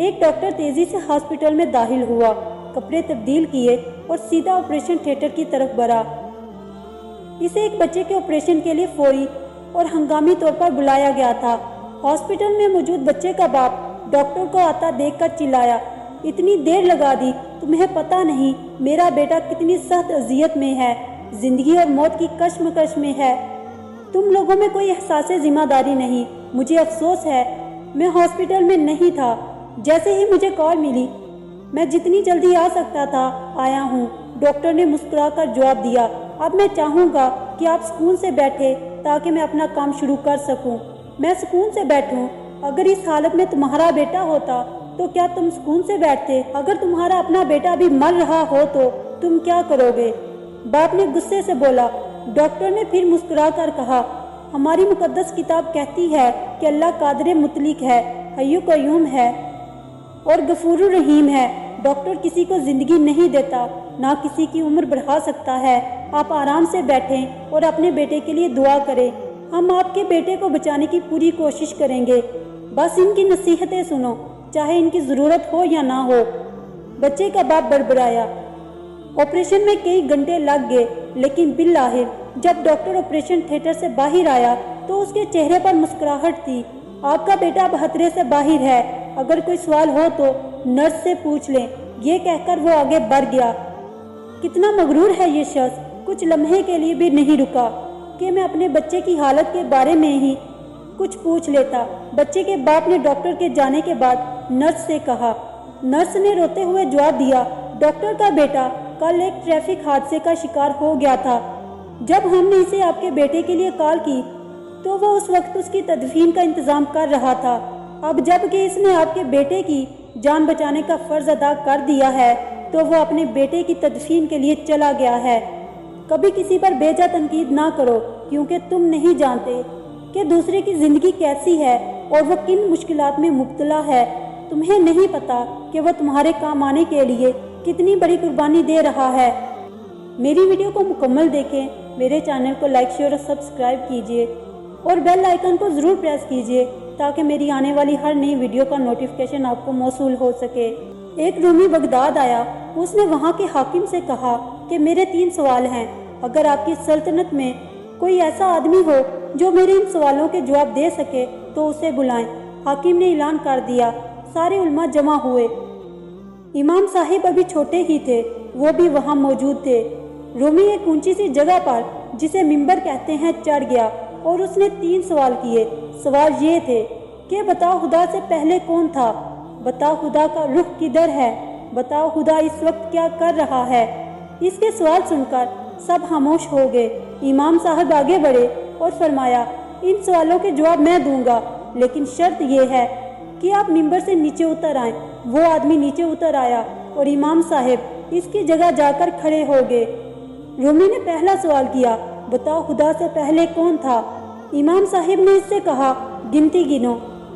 ایک ڈاکٹر تیزی سے ہاسپٹل میں داخل ہوا، کپڑے تبدیل کیے اور سیدھا آپریشن تھیٹر کی طرف بڑھا۔ اسے ایک بچے کے آپریشن کے لیے فوری اور ہنگامی طور پر بلایا گیا تھا۔ ہاسپٹل میں موجود بچے کا باپ ڈاکٹر کو آتا دیکھ کر چلایا، اتنی دیر لگا دی، تمہیں پتہ نہیں میرا بیٹا کتنی سخت اذیت میں ہے، زندگی اور موت کی کشمکش میں ہے، تم لوگوں میں کوئی احساس ذمہ داری نہیں۔ مجھے افسوس ہے میں ہاسپٹل میں نہیں تھا، جیسے ہی مجھے کال ملی میں جتنی جلدی آ سکتا تھا آیا ہوں، ڈاکٹر نے مسکرا کر جواب دیا۔ اب میں چاہوں گا کہ آپ سکون سے بیٹھے تاکہ میں اپنا کام شروع کر سکوں۔ میں سکون سے بیٹھوں؟ اگر اس حالت میں تمہارا بیٹا ہوتا تو کیا تم سکون سے بیٹھتے؟ اگر تمہارا اپنا بیٹا بھی مر رہا ہو تو تم کیا کرو گے؟ باپ نے غصے سے بولا۔ ڈاکٹر نے پھر مسکرا کر کہا، ہماری مقدس کتاب کہتی ہے کہ اللہ قادر مطلق ہے، حی قیوم ہے اور غفور الرحیم ہے۔ ڈاکٹر کسی کو زندگی نہیں دیتا، نہ کسی کی عمر بڑھا سکتا ہے۔ آپ آرام سے بیٹھیں اور اپنے بیٹے کے لیے دعا کریں، ہم آپ کے بیٹے کو بچانے کی پوری کوشش کریں گے، بس ان کی نصیحتیں سنو، چاہے ان کی ضرورت ہو یا نہ ہو۔ بچے کا باپ بڑبڑایا۔ آپریشن میں کئی گھنٹے لگ گئے، لیکن بالآخر جب ڈاکٹر آپریشن تھیٹر سے باہر آیا تو اس کے چہرے پر مسکراہٹ تھی۔ آپ کا بیٹا اب خطرے سے باہر ہے، اگر کوئی سوال ہو تو نرس سے پوچھ لیں، یہ کہہ کر وہ آگے بڑھ گیا۔ کتنا مغرور ہے یہ شخص، کچھ لمحے کے لیے بھی نہیں رکا کہ میں اپنے بچے کی حالت کے بارے میں ہی کچھ پوچھ لیتا۔ بچے کے باپ نے ڈاکٹر کے جانے کے بعد نرس سے کہا۔ نرس نے روتے ہوئے جواب دیا، ڈاکٹر کا بیٹا کل ایک ٹریفک حادثے کا شکار ہو گیا تھا۔ جب ہم نے اسے آپ کے بیٹے کے لیے کال کی تو وہ اس وقت اس کی تدفین کا انتظام کر رہا تھا۔ اب جب کہ اس نے آپ کے بیٹے کی جان بچانے کا فرض ادا کر دیا ہے تو وہ اپنے بیٹے کی تدفین کے لیے چلا گیا ہے۔ کبھی کسی پر بے جا تنقید نہ کرو، کیونکہ تم نہیں جانتے کہ دوسرے کی زندگی کیسی ہے اور وہ کن مشکلات میں مبتلا ہے۔ تمہیں نہیں پتا کہ وہ تمہارے کام آنے کے لیے کتنی بڑی قربانی دے رہا ہے۔ میری ویڈیو کو مکمل دیکھیں، میرے چینل کو لائک شیئر اور سبسکرائب کیجیے اور بیل آئیکن کو ضرور پریس کیجیے تاکہ میری آنے والی ہر نئی ویڈیو کا نوٹیفیکیشن آپ کو موصول ہو سکے۔ ایک رومی بغداد آیا، اس نے وہاں کے حاکم سے کہا کہ میرے 3 سوال ہیں، اگر آپ کی سلطنت میں کوئی ایسا آدمی ہو جو میرے ان سوالوں کے جواب دے سکے تو اسے بلائیں۔ حاکم نے اعلان کر دیا، سارے علماء جمع ہوئے۔ امام صاحب ابھی چھوٹے ہی تھے، وہ بھی وہاں موجود تھے۔ رومی ایک اونچی سی جگہ پر جسے منبر کہتے ہیں چڑھ گیا اور اس نے 3 سوال کیے۔ سوال یہ تھے کہ بتاؤ خدا سے پہلے کون تھا، بتاؤ خدا کا رخ کدھر ہے، بتاؤ خدا اس وقت کیا کر رہا ہے۔ اس کے سوال سن کر سب خاموش ہو گئے۔ امام صاحب آگے بڑھے اور فرمایا، ان سوالوں کے جواب میں دوں گا، لیکن شرط یہ ہے کہ آپ منبر سے نیچے اتر آئیں۔ وہ آدمی نیچے اتر آیا اور امام صاحب اس کی جگہ جا کر کھڑے ہو گئے۔ رومی نے پہلا سوال کیا، بتاؤ خدا سے پہلے کون تھا۔ امام صاحب نے اس سے کہا، گنتی گنو۔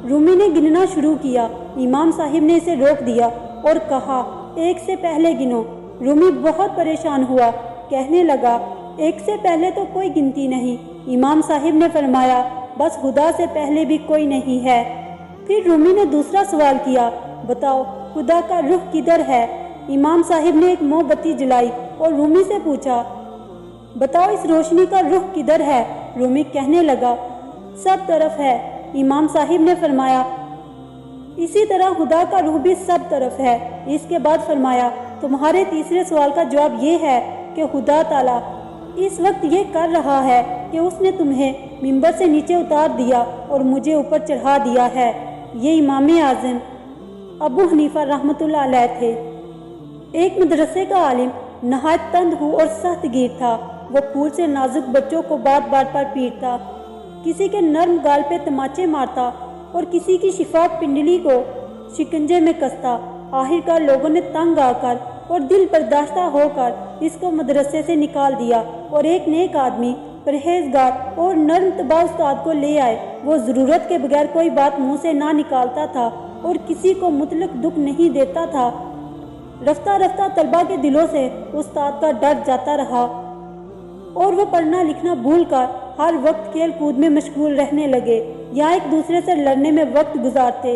رومی نے گننا شروع کیا۔ امام صاحب نے اسے روک دیا اور کہا، 1 سے پہلے گنو۔ رومی بہت پریشان ہوا، کہنے لگا، 1 سے پہلے تو کوئی گنتی نہیں۔ امام صاحب نے فرمایا، بس خدا سے پہلے بھی کوئی نہیں ہے۔ پھر رومی نے دوسرا سوال کیا، بتاؤ خدا کا رخ کدھر ہے۔ امام صاحب نے ایک موم بتی جلائی اور رومی سے پوچھا، بتاؤ اس روشنی کا رخ کدھر ہے۔ رومی کہنے لگا، سب طرف ہے۔ امام صاحب نے فرمایا، اسی طرح خدا کا روح بھی سب طرف ہے۔ اس کے بعد فرمایا، تمہارے تیسرے سوال کا جواب یہ ہے کہ خدا تعالیٰ اس وقت یہ کر رہا ہے کہ اس نے تمہیں منبر سے نیچے اتار دیا اور مجھے اوپر چڑھا دیا ہے۔ یہ امام اعظم ابو حنیفہ رحمۃ اللہ علیہ تھے۔ ایک مدرسے کا عالم نہایت تند ہو اور سخت گیر تھا۔ وہ پھول سے نازک بچوں کو بات بات پر پیٹتا، کسی کے نرم گال پہ تماچے مارتا اور کسی کی شفاف پنڈلی کو شکنجے میں کستا۔ آخرکار لوگوں نے تنگ آ کر اور دل برداشتہ ہو کر اس کو مدرسے سے نکال دیا اور ایک نیک آدمی، پرہیزگار اور نرم طبع استاد کو لے آئے۔ وہ ضرورت کے بغیر کوئی بات منہ سے نہ نکالتا تھا اور کسی کو مطلق دکھ نہیں دیتا تھا۔ رفتہ رفتہ طلبہ کے دلوں سے استاد کا ڈر جاتا رہا اور وہ پڑھنا لکھنا بھول کر ہر وقت کھیل کود میں مشغول رہنے لگے یا ایک دوسرے سے لڑنے میں وقت گزارتے۔